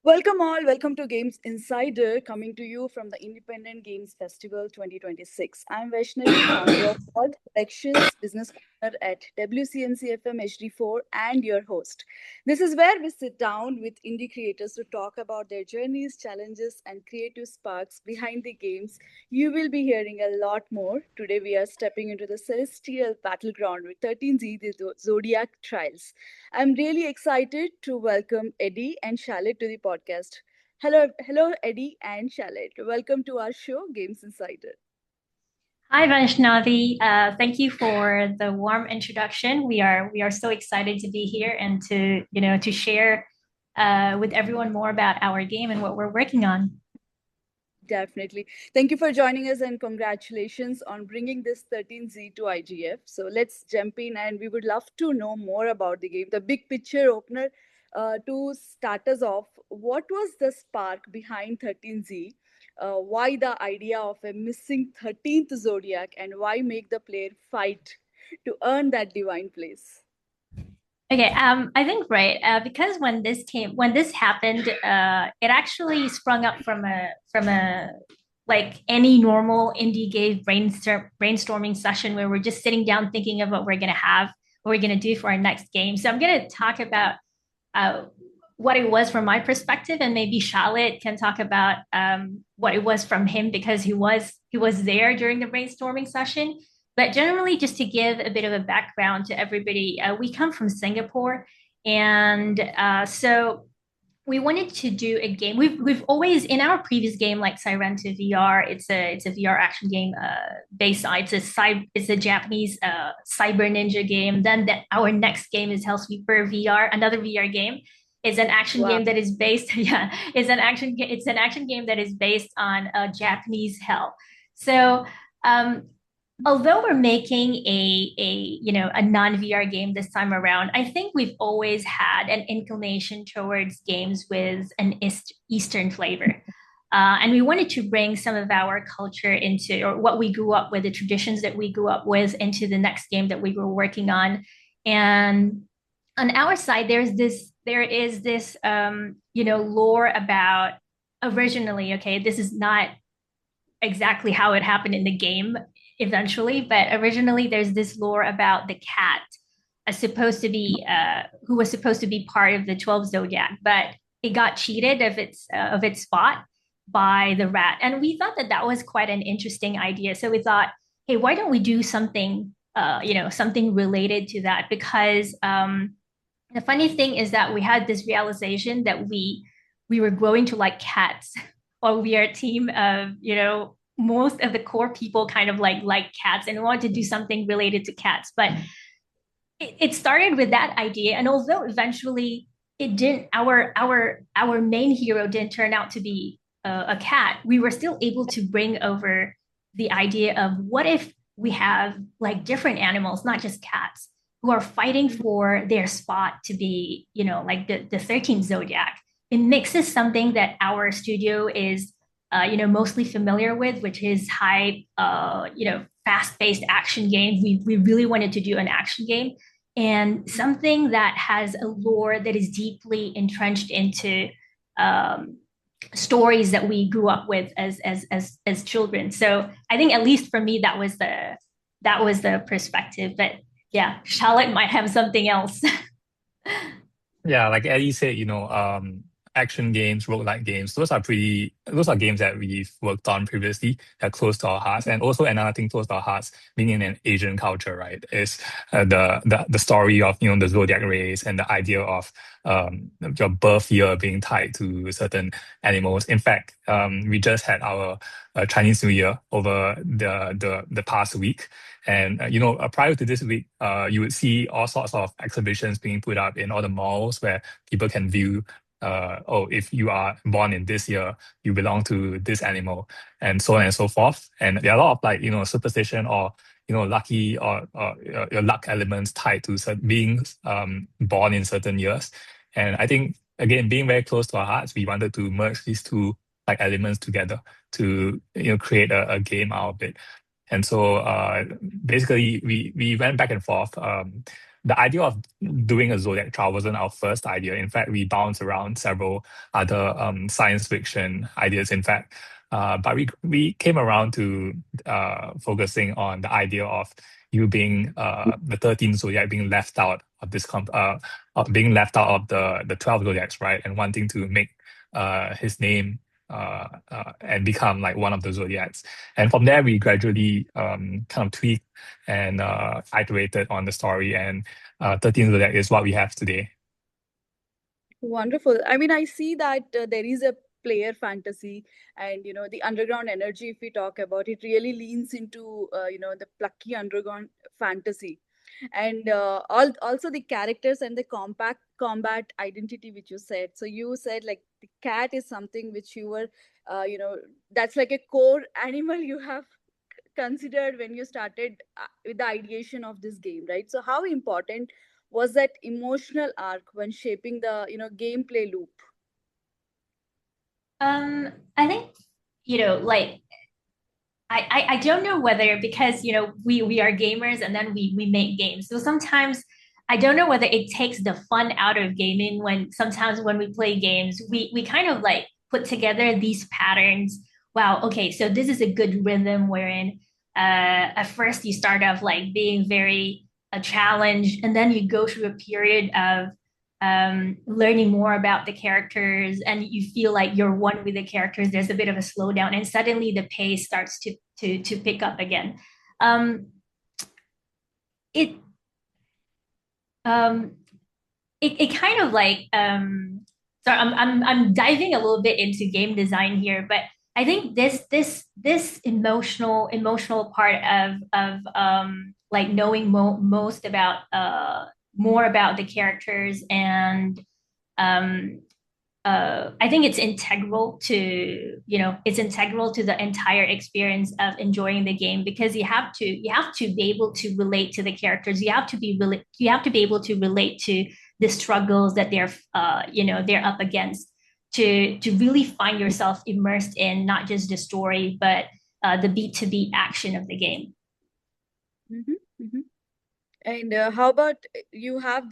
Welcome all, welcome to Games Insider, coming to you from the Independent Games Festival 2026. I'm Vaishnavi, founder of Pod Elections, business partner at WCMC FM HD4, and your host. This is where we sit down with indie creators to talk about their journeys, challenges, and creative sparks behind the games. You will be hearing a lot more. Today, we are stepping into the celestial battleground with 13Z, the Zodiac Trials. I'm really excited to welcome Eddie and Chalit to the podcast. Hello, Eddie and Chalit. Welcome to our show, Games Insider. Hi Vaishnavi. Thank you for the warm introduction. We are so excited to be here and to share with everyone more about our game and what we're working on. Definitely. Thank you for joining us and congratulations on bringing this 13Z to IGF. So let's jump in and we would love to know more about the game. The big picture opener to start us off. What was the spark behind 13Z? Why the idea of a missing 13th zodiac and why make the player fight to earn that divine place? Okay, I think right because when this happened, it actually sprung up from a like any normal indie game brainstorming session where we're just sitting down thinking of what we're gonna have, what we're gonna do for our next game. So I'm gonna talk about uh, what it was from my perspective, and maybe Charlotte can talk about what it was from him because he was there during the brainstorming session. But generally, just to give a bit of a background to everybody, we come from Singapore, and so we wanted to do a game. We've always in our previous game like Sirenta VR. It's a VR action game based on it's a Japanese cyber ninja game. Then our next game is Hellsweeper VR, another VR game. It's an action Wow. game that is based yeah it's an action game that is based on Japanese hell. So um, although we're making a non VR game this time around, I think we've always had an inclination towards games with an Eastern flavor. And we wanted to bring some of our culture into, or what we grew up with, the traditions that we grew up with, into the next game that we were working on. And on our side, there is this, lore about originally. Okay, this is not exactly how it happened in the game eventually, but originally there's this lore about the cat supposed to be who was supposed to be part of the 12 zodiac, but it got cheated of its spot by the rat, and we thought that that was quite an interesting idea. So we thought, hey, why don't we do something something related to that? Because the funny thing is that we had this realization that we were growing to like cats, or we are a team of most of the core people kind of like cats, and we wanted to do something related to cats. But it started with that idea, and although eventually it didn't, our main hero didn't turn out to be a cat, we were still able to bring over the idea of what if we have like different animals, not just cats, who are fighting for their spot to be, like the 13th zodiac. It mixes something that our studio is mostly familiar with, which is high, fast-paced action games. We really wanted to do an action game, and something that has a lore that is deeply entrenched into um, stories that we grew up with as children. So I think at least for me that was the perspective. But yeah, Charlotte might have something else. Yeah, like Eddie said, action games, roguelike games, those are games that we've worked on previously that are close to our hearts. And also another thing close to our hearts, being in an Asian culture, right, is the story of, the zodiac rays and the idea of your birth year being tied to certain animals. In fact, we just had our Chinese New Year over the past week. And prior to this week, you would see all sorts of exhibitions being put up in all the malls where people can view. Oh, if you are born in this year, you belong to this animal, and so on and so forth. And there are a lot of like superstition or lucky or your luck elements tied to being born in certain years. And I think again, being very close to our hearts, we wanted to merge these two like elements together to create a game out of it. And so basically we went back and forth. the idea of doing a Zodiac trial wasn't our first idea. In fact, we bounced around several other science fiction ideas, in fact. But we came around to focusing on the idea of you being the 13th Zodiac being left out of this of being left out of the 12 Zodiacs, right? And wanting to make his name and become like one of the Zodiacs. And from there, we gradually kind of tweaked and iterated on the story. And 13th Zodiac is what we have today. Wonderful. I mean, I see that there is a player fantasy, and the underground energy, if we talk about it, really leans into the plucky underground fantasy, and also the characters and the compact combat identity which you said. So you said like the cat is something which you were that's like a core animal you have considered when you started with the ideation of this game, right? So how important was that emotional arc when shaping the gameplay loop? I think, like I don't know whether, because we are gamers and then we make games. So sometimes I don't know whether it takes the fun out of gaming when sometimes when we play games, we kind of like put together these patterns. Wow, okay, so this is a good rhythm wherein at first you start off like being very a challenge, and then you go through a period of learning more about the characters, and you feel like you're one with the characters. There's a bit of a slowdown, and suddenly the pace starts to pick up again. Um, it um, it kind of like sorry, I'm diving a little bit into game design here, but I think this emotional part of like knowing most about more about the characters, and um I think it's integral to it's integral to the entire experience of enjoying the game, because you have to be able to relate to the characters. You have to be able to relate to the struggles that they're up against, to really find yourself immersed in not just the story but the beat to beat action of the game. Mm-hmm, mm-hmm. And how about you have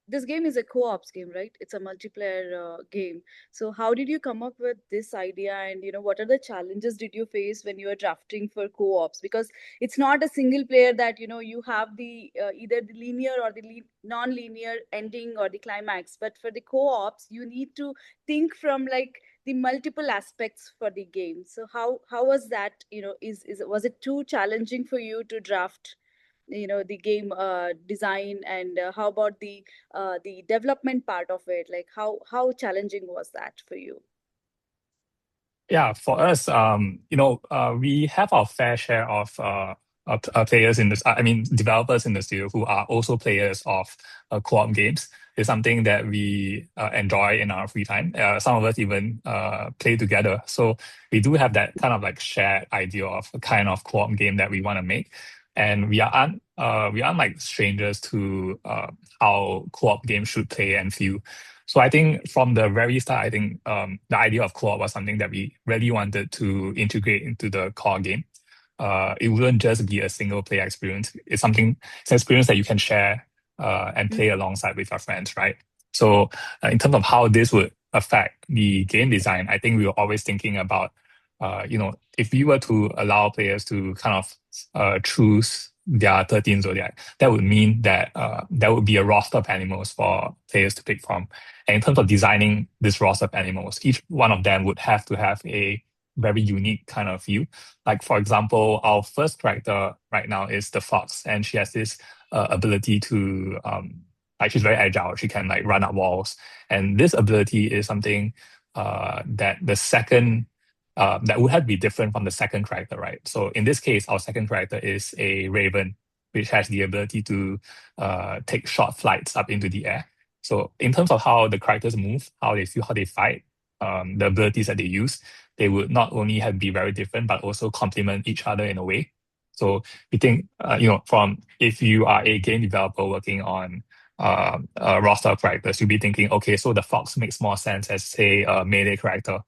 this game is a co-ops game, right? It's a multiplayer game. So how did you come up with this idea, and what are the challenges did you face when you were drafting for co-ops? Because it's not a single player that you have the either the linear or the non-linear ending or the climax, but for the co-ops you need to think from like the multiple aspects for the game. So how was that? Is was it too challenging for you to draft the game design, and how about the development part of it? Like how challenging was that for you? Yeah, for us, we have our fair share of players in this. I mean, developers in the studio who are also players of co-op games. It's something that we enjoy in our free time. Some of us even play together. So we do have that kind of like shared idea of a kind of co-op game that we want to make, and we aren't like strangers to how co-op games should play and feel. So I think from the very start, I think the idea of co-op was something that we really wanted to integrate into the core game. It wouldn't just be a single player experience. It's an experience that you can share and play alongside with your friends, right? So in terms of how this would affect the game design, I think we were always thinking about, if we were to allow players to kind of choose their 13 Zodiac, that would mean that there would be a roster of animals for players to pick from. And in terms of designing this roster of animals, each one of them would have to have a very unique kind of view. Like, for example, our first character right now is the fox, and she has this ability to, like, she's very agile. She can like run up walls. And this ability is something that the second that would have to be different from the second character, right? So in this case, our second character is a raven, which has the ability to take short flights up into the air. So in terms of how the characters move, how they feel, how they fight, the abilities that they use, they would not only have be very different, but also complement each other in a way. So we think, from if you are a game developer working on a roster of characters, you'll be thinking, okay, so the fox makes more sense as, say, a melee character.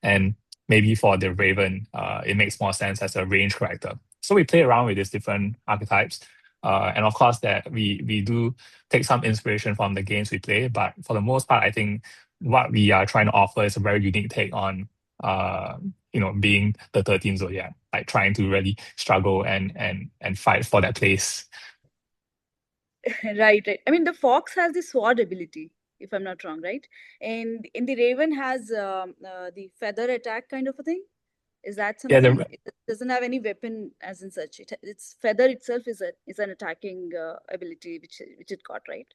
And maybe for the raven, it makes more sense as a range character. So we play around with these different archetypes. And of course that we do take some inspiration from the games we play, but for the most part, I think what we are trying to offer is a very unique take on being the 13th Zodiac, like trying to really struggle and fight for that place. Right, right. I mean, the fox has the sword ability, if I'm not wrong, right? And in the raven has the feather attack kind of a thing. Is that Yeah, something? It doesn't have any weapon as in such. Its feather itself is an attacking ability which it got, right?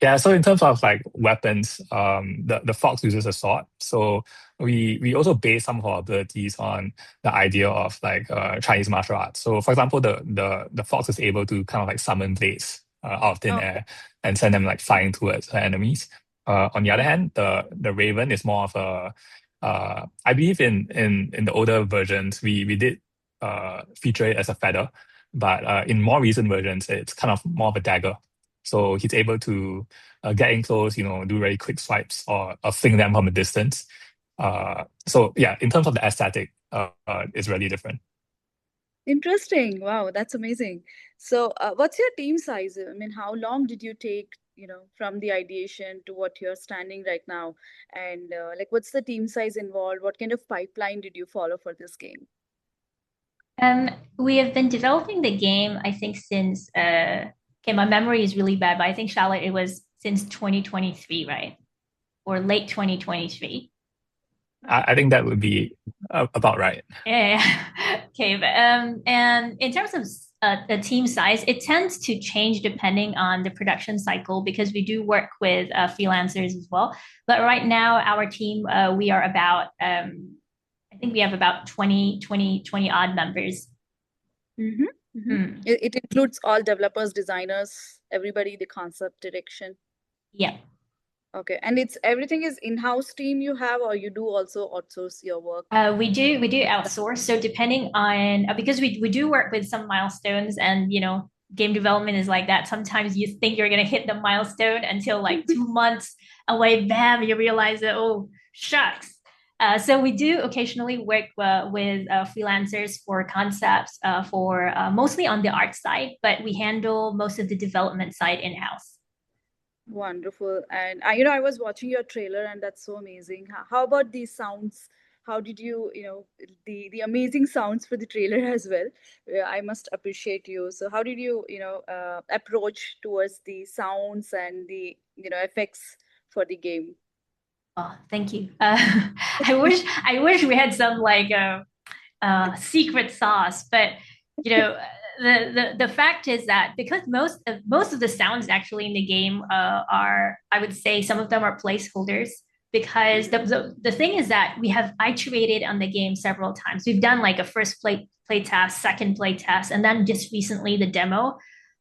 Yeah, so in terms of like weapons, the fox uses a sword. So we also base some of our abilities on the idea of like Chinese martial arts. So for example, the fox is able to kind of like summon blades out of thin Oh, air and send them like flying towards her enemies. On the other hand, the raven is more of a I believe in the older versions we did feature it as a feather, but in more recent versions it's kind of more of a dagger. So he's able to get in close, do very quick swipes or fling them from a distance. So yeah, in terms of the aesthetic, it's really different. interesting. Wow, that's amazing. So, what's your team size? I mean, how long did you take, from the ideation to what you're standing right now? And like, what's the team size involved? What kind of pipeline did you follow for this game? We have been developing the game, I think, since okay, my memory is really bad, but I think Charlotte, it was since 2023, right? Or late 2023. I think that would be about right. Yeah. Okay. But, and in terms of the team size, it tends to change depending on the production cycle because we do work with freelancers as well. But right now, our team, we are about, I think we have about 20 odd members. Mm-hmm. Mm-hmm. Mm. It includes all developers, designers, everybody, the concept direction. Yeah. Okay, and it's everything is in-house team you have, or you do also outsource your work? We do outsource. So depending on because we do work with some milestones, and game development is like that. Sometimes you think you're gonna hit the milestone until like 2 months away, bam, you realize that, oh shucks. So we do occasionally work with freelancers for concepts, for mostly on the art side, but we handle most of the development side in-house. Wonderful. And I was watching your trailer, and that's so amazing. How about the sounds? How did you, the amazing sounds for the trailer as well? I must appreciate you. So how did you, approach towards the sounds and the, effects for the game? Oh, thank you. I wish we had some like secret sauce, but you know the fact is that because most of the sounds actually in the game are, I would say, some of them are placeholders because the thing is that we have iterated on the game several times. We've done like a first play test, second play test, and then just recently the demo.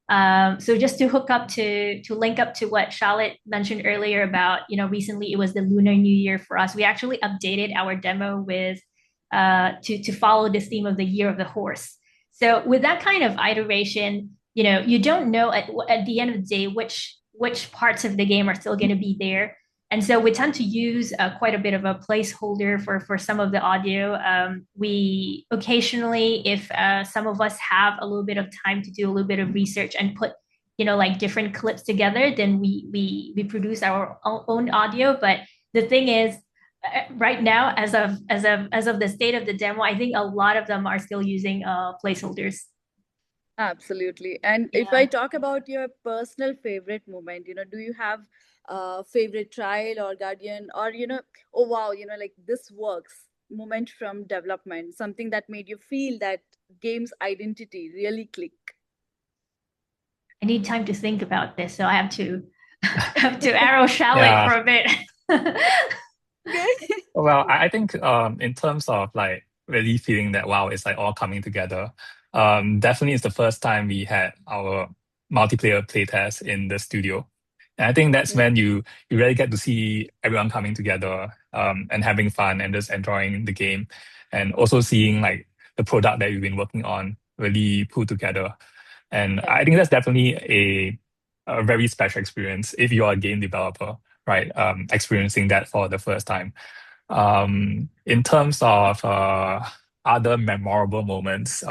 So just to hook up to link up to what Charlotte mentioned earlier about, recently it was the Lunar New Year for us. We actually updated our demo with to follow this theme of the Year of the Horse. So with that kind of iteration, you don't know at the end of the day which parts of the game are still going to be there. And so we tend to use quite a bit of a placeholder for some of the audio. We occasionally, if some of us have a little bit of time to do a little bit of research and put, like different clips together, then we produce our own audio. But the thing is, right now, as of the state of the demo, I think a lot of them are still using placeholders. Absolutely. And if I Yeah. talk about your personal favorite moment, do you have a favorite trial or guardian, or, oh wow, like this works moment from development, something that made you feel that game's identity really click? I need time to think about this, so I have to have to arrow Charlotte Yeah. for a bit. Okay. Well, I think in terms of like really feeling that wow, it's like all coming together. Definitely it's the first time we had our multiplayer playtest in the studio. And I think that's when you really get to see everyone coming together and having fun and just enjoying the game. And also seeing like the product that you've been working on really put together. And Yeah. I think that's definitely a very special experience if you are a game developer, right? Experiencing that for the first time. In terms of other memorable moments,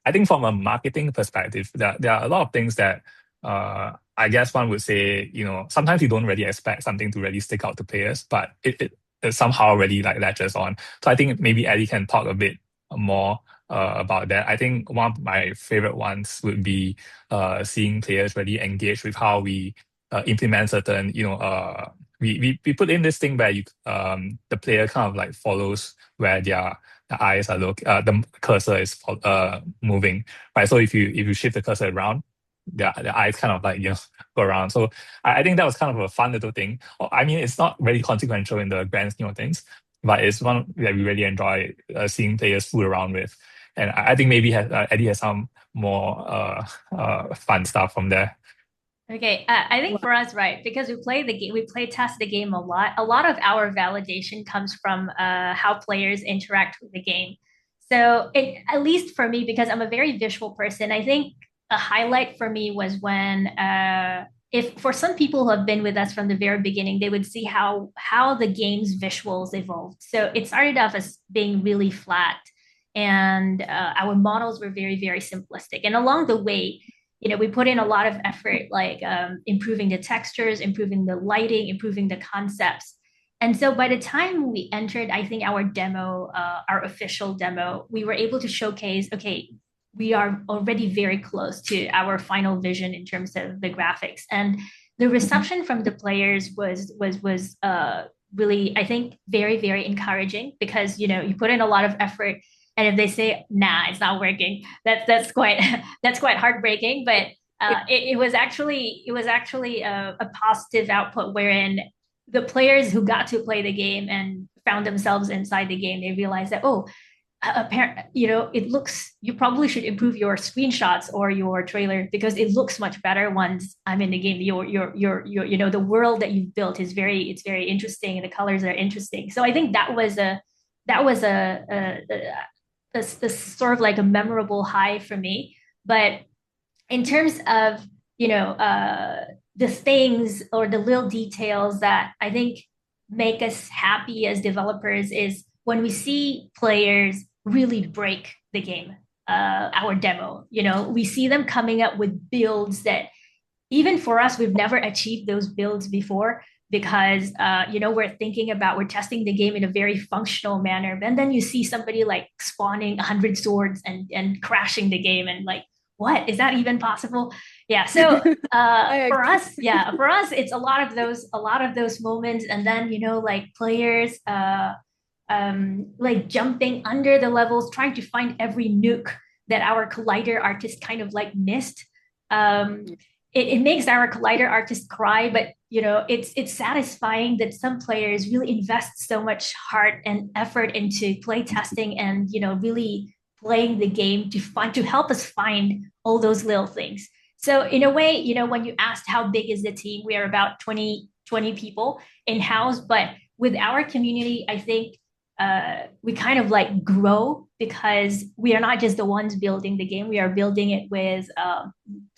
I think from a marketing perspective, there are a lot of things that I guess one would say, sometimes you don't really expect something to really stick out to players, but it somehow really like latches on. So I think maybe Eddie can talk a bit more about that. I think one of my favorite ones would be seeing players really engage with how we implement certain, we put in this thing where the player kind of like follows where the eyes are the cursor is moving, right? So if you shift the cursor around, the eyes kind of like go around. So I think that was kind of a fun little thing. I mean, it's not really consequential in the grand scheme of things, but it's one that we really enjoy seeing players fool around with. And I think maybe Eddie has some more fun stuff from there. Okay, I think for us, right, because we play the game, we play test the game a lot. A lot of our validation comes from how players interact with the game. So, at least for me, because I'm a very visual person, I think a highlight for me was when, if for some people who have been with us from the very beginning, they would see how the game's visuals evolved. So it started off as being really flat, and our models were very, very simplistic. And along the way, we put in a lot of effort, like improving the textures, improving the lighting, improving the concepts. And so by the time we entered, I think our demo, our official demo, we were able to showcase, okay, we are already very close to our final vision in terms of the graphics. And the reception from the players was really, I think, very, very encouraging, because, you put in a lot of effort. And if they say, nah, it's not working, that's quite heartbreaking. But it was actually a positive output, wherein the players who got to play the game and found themselves inside the game, they realized that, it looks, you probably should improve your screenshots or your trailer, because it looks much better once I'm in the game. Your the world that you've built is very interesting, and the colors are interesting. So I think that was a sort of like a memorable high for me. But in terms of the things or the little details that I think make us happy as developers is when we see players really break the game, our demo. We see them coming up with builds that even for us, we've never achieved those builds before, because we're testing the game in a very functional manner, and then you see somebody like spawning 100 swords and crashing the game, and like, what is that even possible? Yeah. So for us, it's a lot of those moments, and then like players like jumping under the levels, trying to find every nook that our collider artist kind of like missed. It makes our collider artist cry, but it's satisfying that some players really invest so much heart and effort into play testing and really playing the game to help us find all those little things. So in a way, when you asked how big is the team, we are about 20 people in-house, but with our community, I think we kind of like grow, because we are not just the ones building the game. We are building it with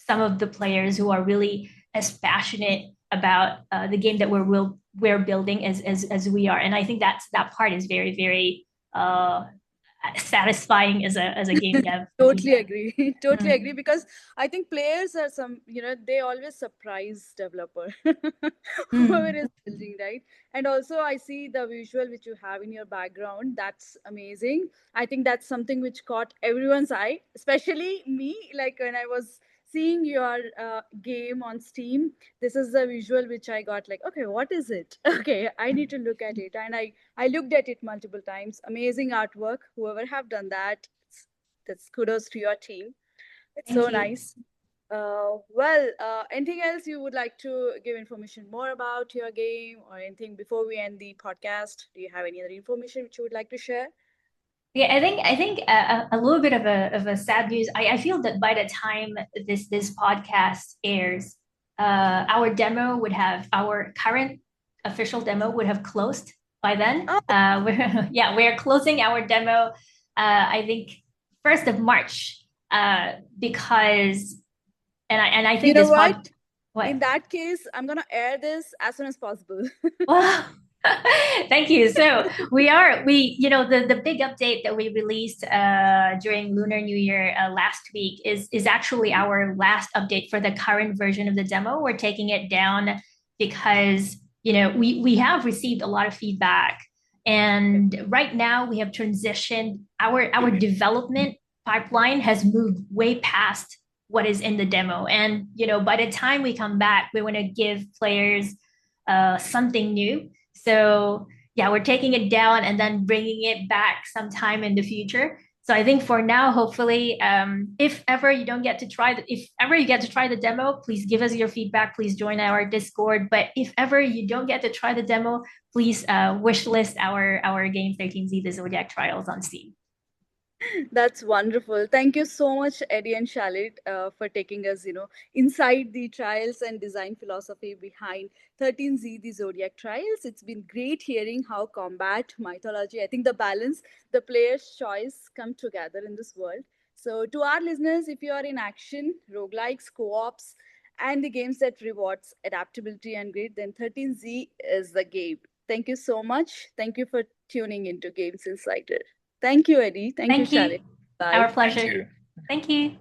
some of the players who are really as passionate about the game that we're building as we are. And I think that part is very, very satisfying as a game dev. Totally agree. Totally agree, because I think players are they always surprise developer whoever is building, right? And also I see the visual which you have in your background. That's amazing. I think that's something which caught everyone's eye, especially me. Like when I was seeing your game on Steam, this is the visual which I got like, okay, what is it? Okay, I need to look at it. And I looked at it multiple times. Amazing artwork. Whoever have done that, that's kudos to your team. It's so nice. Anything else you would like to give information more about your game, or anything before we end the podcast? Do you have any other information which you would like to share? Yeah, I think a little bit of a sad news. I feel that by the time this podcast airs, our current official demo would have closed by then. We're closing our demo. I think 1st of March, because I think what? In that case, I'm gonna air this as soon as possible. Thank you. So the big update that we released during Lunar New Year last week is actually our last update for the current version of the demo. We're taking it down because we have received a lot of feedback, and right now we have transitioned our development pipeline has moved way past what is in the demo, and by the time we come back, we want to give players something new. So yeah, we're taking it down and then bringing it back sometime in the future. So I think for now, hopefully, if ever you get to try the demo, please give us your feedback. Please join our Discord. But if ever you don't get to try the demo, please wish list our game 13Z, the Zodiac Trials on Steam. That's wonderful. Thank you so much, Eddie and Chalit, for taking us, inside the trials and design philosophy behind 13Z, the Zodiac Trials. It's been great hearing how combat, mythology, I think the balance, the player's choice come together in this world. So to our listeners, if you are in action, roguelikes, co-ops, and the games that rewards adaptability and grit, then 13Z is the game. Thank you so much. Thank you for tuning into Games Insider. Thank you, Eddie. Thank you, Thank you. Chalit. Bye. Our pleasure. Thank you. Thank you.